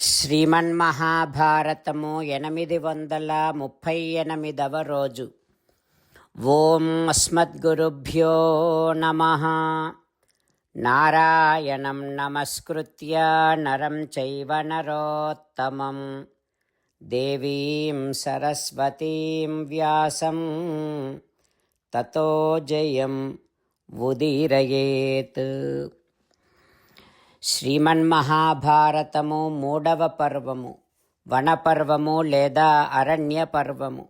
శ్రీమన్మహాభారతము 838వ రోజు. ఓం అస్మద్గురుభ్యో నమః. నారాయణం నమస్కృత్య నరం చైవ నరోత్తమం దేవీం సరస్వతీం వ్యాసం తతో జయం ఉదీరయేత్. శ్రీమన్మహాభారతము 3వ పర్వము, వనపర్వము లేదా అరణ్య పర్వము.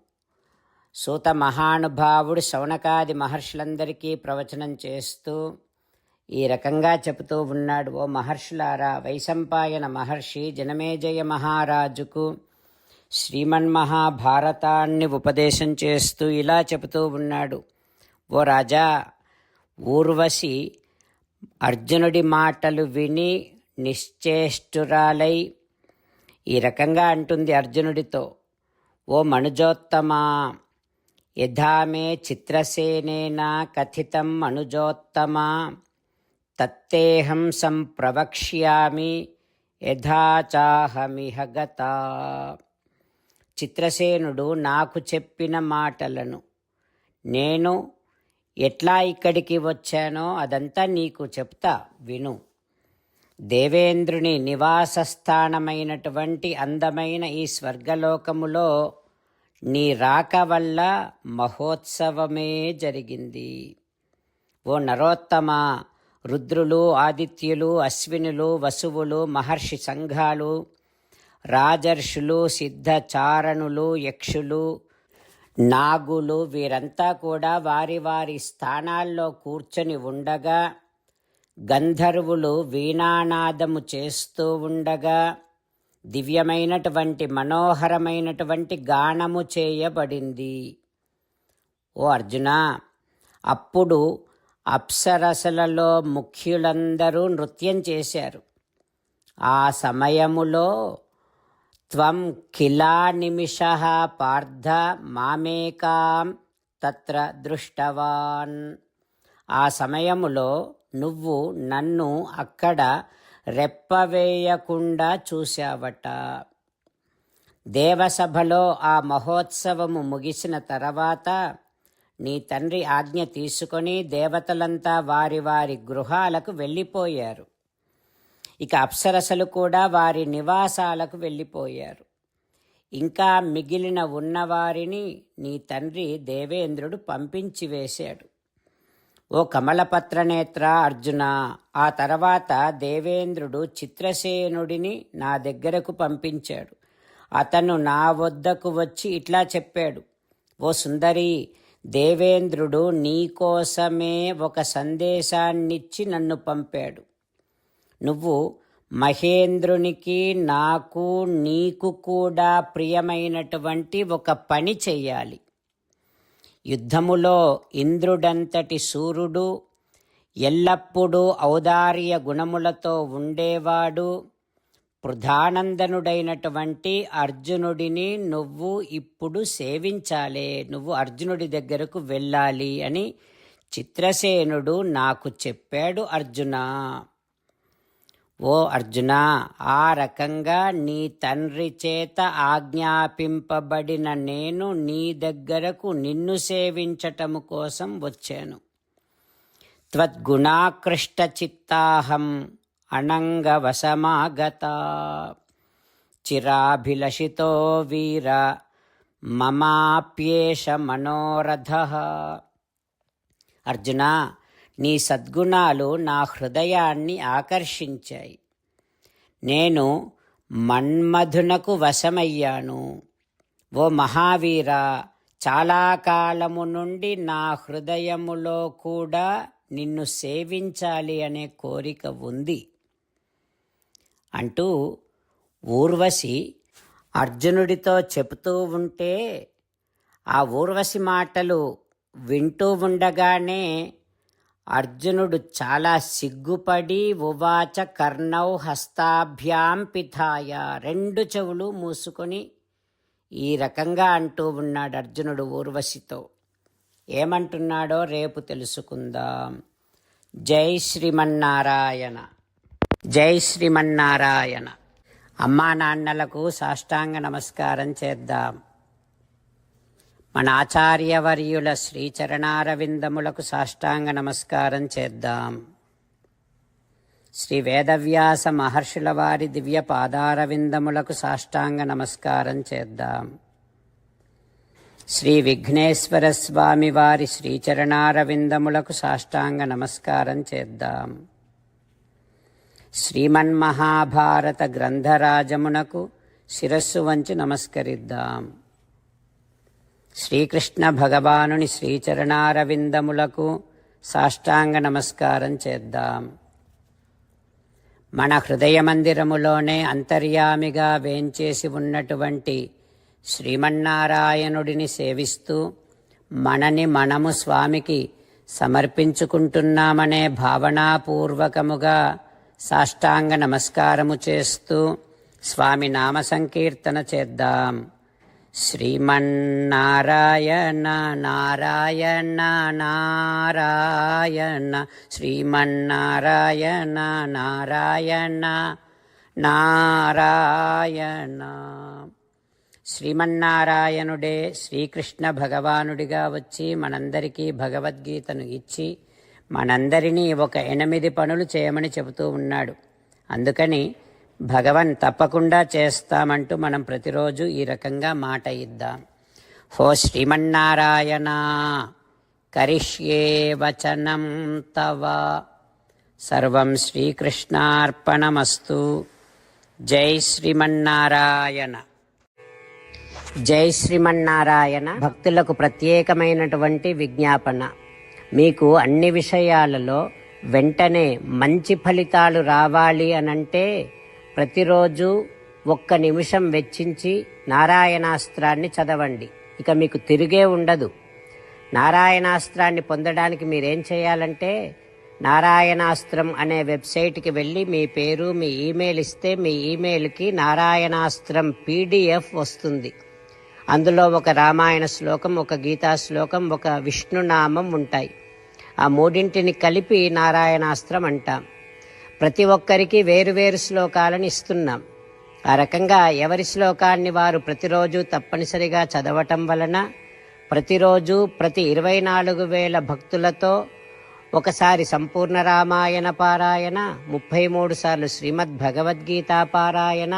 సూత మహానుభావుడు శౌనకాది మహర్షులందరికీ ప్రవచనం చేస్తూ ఈ రకంగా చెబుతూ ఉన్నాడు. ఓ మహర్షులారా, వైశంపాయన మహర్షి జనమేజయ మహారాజుకు శ్రీమన్మహాభారతాన్ని ఉపదేశం చేస్తూ ఇలా చెబుతూ ఉన్నాడు. ఓ రాజా, ఊర్వశి అర్జునుడి మాటలు విని నిశ్చేష్టురాలై ఈ రకంగా అంటుంది అర్జునుడితో, ఓ మనుజోత్తమా, యథామే చిత్రసేనేన కథితం మనుజోత్తమా తత్తేహం సంప్రవక్ష్యామి యథాచాహమిహ గతా. చిత్రసేనుడు నాకు చెప్పిన మాటలను నేను ఎట్లా ఇక్కడికి వచ్చానో అదంతా నీకు చెప్తా, విను. దేవేంద్రుని నివాసస్థానమైనటువంటి అందమైన ఈ స్వర్గలోకములో నీ రాక వల్ల మహోత్సవమే జరిగింది. ఓ నరోత్తమ, రుద్రులు, ఆదిత్యులు, అశ్వినులు, వసువులు, మహర్షి సంఘాలు, రాజర్షులు, సిద్ధచారణులు, యక్షులు, నాగులు వీరంతా కూడా వారి వారి స్థానాల్లో కూర్చొని ఉండగా, గంధర్వులు వీణానాదము చేస్తూ ఉండగా, దివ్యమైనటువంటి మనోహరమైనటువంటి గానము చేయబడింది. ఓ అర్జున, అప్పుడు అప్సరసలలో ముఖ్యులందరూ నృత్యం చేశారు. ఆ సమయములో త్వం కిలా నిమిషః పార్థ మామేకాం తత్ర దృష్టవాన్. ఆ సమయములో నువ్వు నన్ను అక్కడ రెప్పవేయకుండా చూశావట. దేవసభలో ఆ మహోత్సవము ముగిసిన తర్వాత నీ తండ్రి ఆజ్ఞ తీసుకొని దేవతలంతా వారి వారి గృహాలకు వెళ్ళిపోయారు. ఇక అప్సరసలు కూడా వారి నివాసాలకు వెళ్ళిపోయారు. ఇంకా మిగిలిన ఉన్నవారిని నీ తండ్రి దేవేంద్రుడు పంపించి వేశాడు. ఓ కమలపత్రనేత్ర అర్జున, ఆ తర్వాత దేవేంద్రుడు చిత్రసేనుడిని నా దగ్గరకు పంపించాడు. అతను నా వద్దకు వచ్చి ఇట్లా చెప్పాడు, ఓ సుందరి, దేవేంద్రుడు నీకోసమే ఒక సందేశాన్నిచ్చి నన్ను పంపాడు. నువ్వు మహేంద్రునికి, నాకు, నీకు కూడా ప్రియమైనటువంటి ఒక పని చెయ్యాలి. యుద్ధములో ఇంద్రుడంతటి సూర్యుడు, ఎల్లప్పుడూ ఔదార్య గుణములతో ఉండేవాడు, పృథానందనుడైనటువంటి అర్జునుడిని నువ్వు ఇప్పుడు సేవించాలే, నువ్వు అర్జునుడి దగ్గరకు వెళ్ళాలి అని చిత్రసేనుడు నాకు చెప్పాడు. అర్జున, ఓ అర్జున, ఆ రకంగా నీ తండ్రి చేత ఆజ్ఞాపింపబడిన నేను నీ దగ్గరకు నిన్ను సేవించటము కోసం వచ్చాను. త్వద్గుణాకృష్ట చిత్తాహం అనంగవశమాగత చిరాభిలషితో వీర మమాప్యేష మనోరథః. అర్జున, నీ సద్గుణాలు నా హృదయాన్ని ఆకర్షించాయి. నేను మన్మధునకు వశమయ్యాను. ఓ మహావీర, చాలా కాలము నుండి నా హృదయములో కూడా నిన్ను సేవించాలి అనే కోరిక ఉంది అంటూ ఊర్వశి అర్జునుడితో చెబుతూ ఉంటే ఆ ఊర్వశి మాటలు వింటూ ఉండగానే అర్జునుడు చాలా సిగ్గుపడి ఉవాచ కర్ణౌ హస్తాభ్యాం పిథాయ, 2 చెవులు మూసుకొని ఈ రకంగా అంటూ ఉన్నాడు అర్జునుడు ఊర్వశితో. ఏమంటున్నాడో రేపు తెలుసుకుందాం. జై శ్రీమన్నారాయణ. జై శ్రీమన్నారాయణ. అమ్మా నాన్నలకు సాష్టాంగ నమస్కారం చేద్దాం. మన ఆచార్యవర్యుల శ్రీచరణారవిందములకు సాష్టాంగ నమస్కారం చేద్దాం. శ్రీ వేదవ్యాస మహర్షుల వారి దివ్య పాదారవిందములకు సాష్టాంగ నమస్కారం చేద్దాం. శ్రీ విఘ్నేశ్వర స్వామి వారి శ్రీచరణారవిందములకు సాష్టాంగ నమస్కారం చేద్దాం. శ్రీమన్మహాభారత గ్రంథరాజమునకు శిరస్సు వంచి నమస్కరిద్దాం. శ్రీకృష్ణ భగవానుని శ్రీచరణారవిందములకు సాష్టాంగ నమస్కారం చేద్దాం. మన హృదయ మందిరములోనే అంతర్యామిగా వేంచేసి ఉన్నటువంటి శ్రీమన్నారాయణుడిని సేవిస్తూ మనని మనము స్వామికి సమర్పించుకుంటున్నామనే భావనాపూర్వకముగా సాష్టాంగ నమస్కారము చేస్తూ స్వామి నామ సంకీర్తన చేద్దాం. శ్రీమన్నారాయణ నారాయణ నారాయణ శ్రీమన్నారాయణ నారాయణ నారాయణ. శ్రీమన్నారాయణుడే శ్రీకృష్ణ భగవానుడిగా వచ్చి మనందరికీ భగవద్గీతను ఇచ్చి మనందరినీ ఒక 8 పనులు చేయమని చెబుతూ ఉన్నాడు. అందుకని భగవన్ తప్పకుండా చేస్తామంటూ మనం ప్రతిరోజు ఈ రకంగా మాట ఇద్దాం. హో శ్రీమన్నారాయణ కరిష్యే వచనం తవ సర్వం శ్రీకృష్ణార్పణమస్తు. జై శ్రీమన్నారాయణ. జై శ్రీమన్నారాయణ. భక్తులకు ప్రత్యేకమైనటువంటి విజ్ఞాపన. మీకు అన్ని విషయాలలో వెంటనే మంచి ఫలితాలు రావాలి అనంటే ప్రతిరోజు 1 నిమిషం వెచ్చించి నారాయణాస్త్రాన్ని చదవండి. ఇక మీకు తిరిగే ఉండదు. నారాయణాస్త్రాన్ని పొందడానికి మీరేం చేయాలంటే నారాయణాస్త్రం అనే వెబ్సైట్కి వెళ్ళి మీ పేరు మీ ఈమెయిల్ ఇస్తే మీ ఈమెయిల్కి నారాయణాస్త్రం PDF వస్తుంది. అందులో ఒక రామాయణ శ్లోకం, ఒక గీతా శ్లోకం, ఒక విష్ణునామం ఉంటాయి. ఆ 3 కలిపి నారాయణాస్త్రం అంటాం. ప్రతి ఒక్కరికి వేరువేరు శ్లోకాలను ఇస్తున్నాం. ఆ రకంగా ఎవరి శ్లోకాన్ని వారు ప్రతిరోజు తప్పనిసరిగా చదవటం వలన ప్రతిరోజు ప్రతి 24,000 భక్తులతో ఒకసారి సంపూర్ణ రామాయణ పారాయణ, 33 సార్లు శ్రీమద్ భగవద్గీత పారాయణ,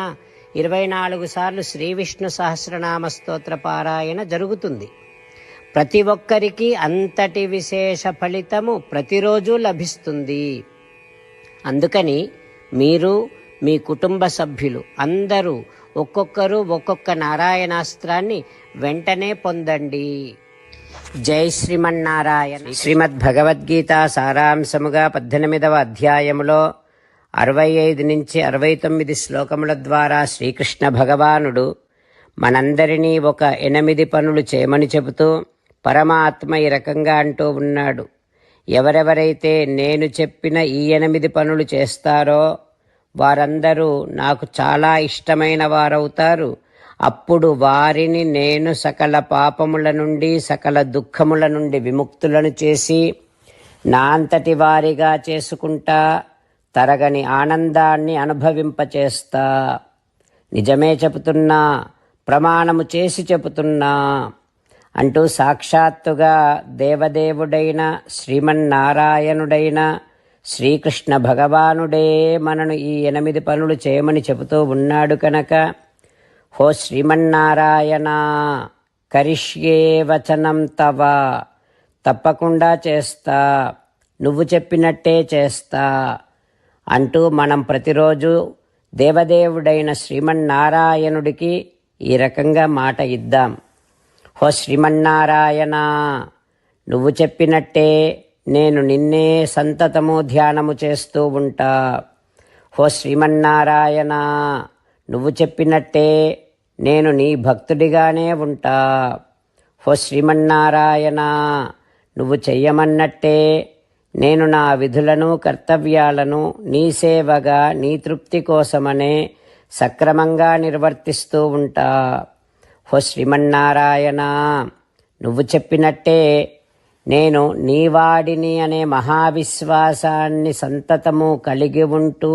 24 సార్లు శ్రీ విష్ణు సహస్రనామ స్తోత్ర పారాయణ జరుగుతుంది. ప్రతి ఒక్కరికి అంతటి విశేష ఫలితము ప్రతిరోజు లభిస్తుంది. అందుకని మీరు మీ కుటుంబ సభ్యులు అందరూ ఒక్కొక్కరు ఒక్కొక్క నారాయణాస్త్రాన్ని వెంటనే పొందండి. జై శ్రీమన్నారాయణ. శ్రీమద్ భగవద్గీత సారాంశముగా 18వ అధ్యాయములో 65 నుంచి 69 శ్లోకముల ద్వారా శ్రీకృష్ణ భగవానుడు మనందరినీ ఒక 8 పనులు చేయమని చెబుతూ పరమాత్మ ఈ రకంగా అంటూ ఉన్నాడు. ఎవరెవరైతే నేను చెప్పిన ఈ 8 పనులు చేస్తారో వారందరూ నాకు చాలా ఇష్టమైన వారవుతారు. అప్పుడు వారిని నేను సకల పాపముల నుండి సకల దుఃఖముల నుండి విముక్తులను చేసి నా అంతటి వారిగా చేసుకుంటా, తరగని ఆనందాన్ని అనుభవింపచేస్తా. నిజమే చెబుతున్నా, ప్రమాణము చేసి చెబుతున్నా అంటూ సాక్షాత్తుగా దేవదేవుడైన శ్రీమన్నారాయణుడైన శ్రీకృష్ణ భగవానుడే మనను ఈ 8 పనులు చేయమని చెబుతూ ఉన్నాడు కనుక హో శ్రీమన్నారాయణ కరిష్యే వచనం తవ, తప్పకుండా చేస్తా, నువ్వు చెప్పినట్టే చేస్తా అంటూ మనం ప్రతిరోజు దేవదేవుడైన శ్రీమన్నారాయణుడికి ఈ రకంగా మాట ఇద్దాం. హో శ్రీమన్నారాయణ, నువ్వు చెప్పినట్టే నేను నిన్నే సంతతము ధ్యానము చేస్తూ ఉంటా. హో శ్రీమన్నారాయణ, నువ్వు చెప్పినట్టే నేను నీ భక్తుడిగానే ఉంటా. హో శ్రీమన్నారాయణ, నువ్వు చెయ్యమన్నట్టే నేను నా విధులను కర్తవ్యాలను నీ సేవగా నీ తృప్తి కోసమనే సక్రమంగా నిర్వర్తిస్తూ ఉంటా. హో శ్రీమన్నారాయణ, నువ్వు చెప్పినట్టే నేను నీవాడిని అనే మహావిశ్వాసాన్ని సంతతము కలిగి ఉంటూ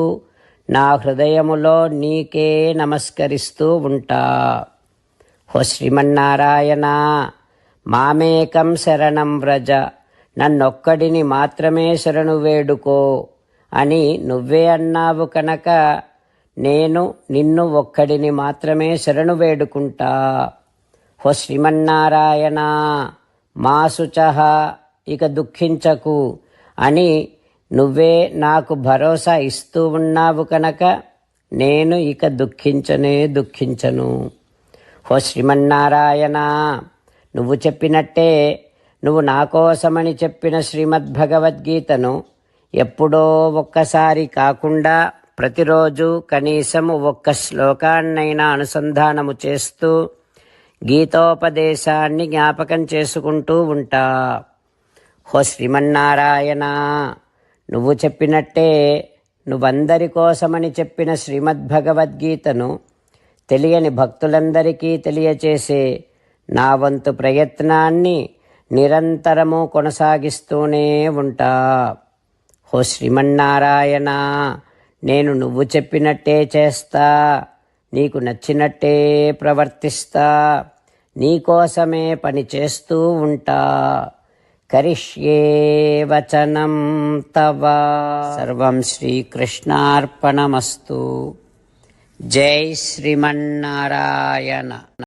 నా హృదయములో నీకే నమస్కరిస్తూ ఉంటా. ఓ శ్రీమన్నారాయణ, మామేకం శరణం వ్రజ, నన్నొక్కడిని మాత్రమే శరణు వేడుకో అని నువ్వే అన్నావు కనుక నేను నిన్ను ఒక్కడిని మాత్రమే శరణు వేడుకుంటా. ఓ శ్రీమన్నారాయణ, మా శుచః, ఇక దుఃఖించకు అని నువ్వే నాకు భరోసా ఇస్తూ ఉన్నావు కనుక నేను ఇక దుఃఖించను. ఓ శ్రీమన్నారాయణ, నువ్వు చెప్పినట్టే నువ్వు నా కోసమని చెప్పిన శ్రీమద్భగవద్గీతను ఎప్పుడో ఒక్కసారి కాకుండా ప్రతిరోజు కనీసము ఒక్క శ్లోకాన్నైనా అనుసంధానము చేస్తూ గీతోపదేశాన్ని జ్ఞాపకం చేసుకుంటూ ఉంటా. ఓ శ్రీమన్నారాయణ, నువ్వు చెప్పినట్టే నువ్వందరి కోసమని చెప్పిన శ్రీమద్భగవద్గీతను తెలియని భక్తులందరికీ తెలియచేసే నా వంతు ప్రయత్నాన్ని నిరంతరము కొనసాగిస్తూనే ఉంటా. ఓ శ్రీమన్నారాయణ, నేను నువ్వు చెప్పినట్టే చేస్తా, నీకు నచ్చినట్టే ప్రవర్తిస్తా, నీకోసమే పని చేస్తూ ఉంటా. కరిష్యే వచనం తవ. సర్వం శ్రీకృష్ణార్పణమస్తు. జై శ్రీమన్నారాయణ.